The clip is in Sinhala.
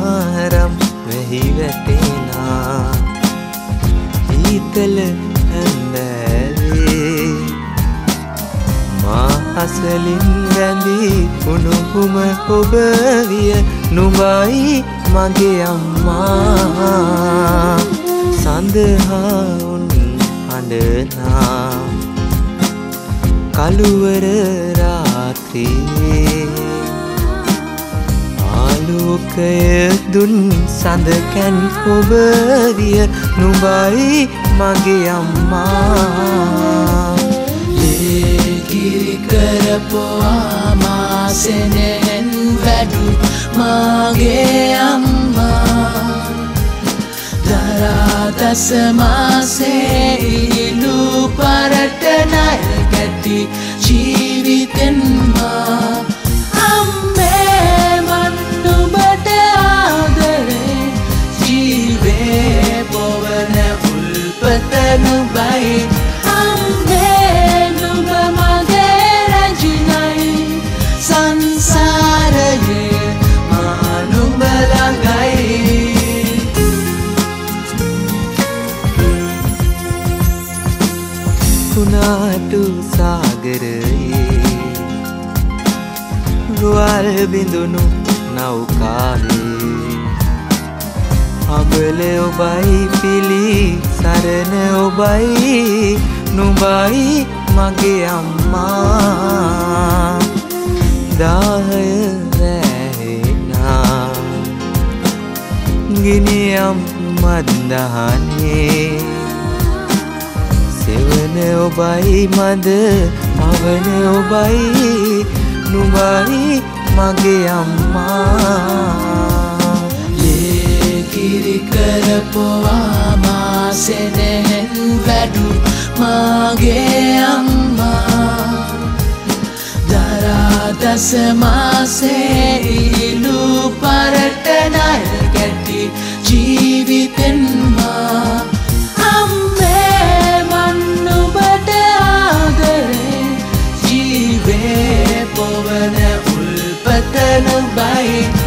පාරම් වෙහි වැටෙනා ඊතල ඇඳැවේ මා අසලින් වැඳී උණුහුම ඔබ විය නුඹයි මගේ අම්මා සඳහා උන් හඬනා කළුවර රාත්‍රියේ ආලෝකය දුන් සඳකැන් ඔබ විය නුඹයි මගේ අම්මා කිරි කරපුවා මා සෙනෙහෙන් වැඩු මගේ අම්මා දරා දස මාසේ ඉලු පරට ණය කැටි ජීවිතෙන් මා අම්මේ මන් නුඹට ආදරේ ජීවේ පොවන උල්පත නුඹයි කුණාටු සාගරයේ රුවල් බිඳුණු නෞකාවේ අබල ඔබයි පිලි සරණ ඔබයි නුඹයි මගේ අම්මා දාහය වැහෙනා ගිනියම් මන්දහනේ සෙවන ඔබයි මද මවන ඔබයි නුඹයි මගේ අම්මා කිරි කරපුවා මා සෙනෙහෙන් වැඩු මගේ අම්මා දරා දස මාසේ ඉලු පරට ණය කැටි ජීවිතෙන් මා අම්මේ මන් නුඹට ආදරේ ජීවේ පොවන උල්පත නුඹයි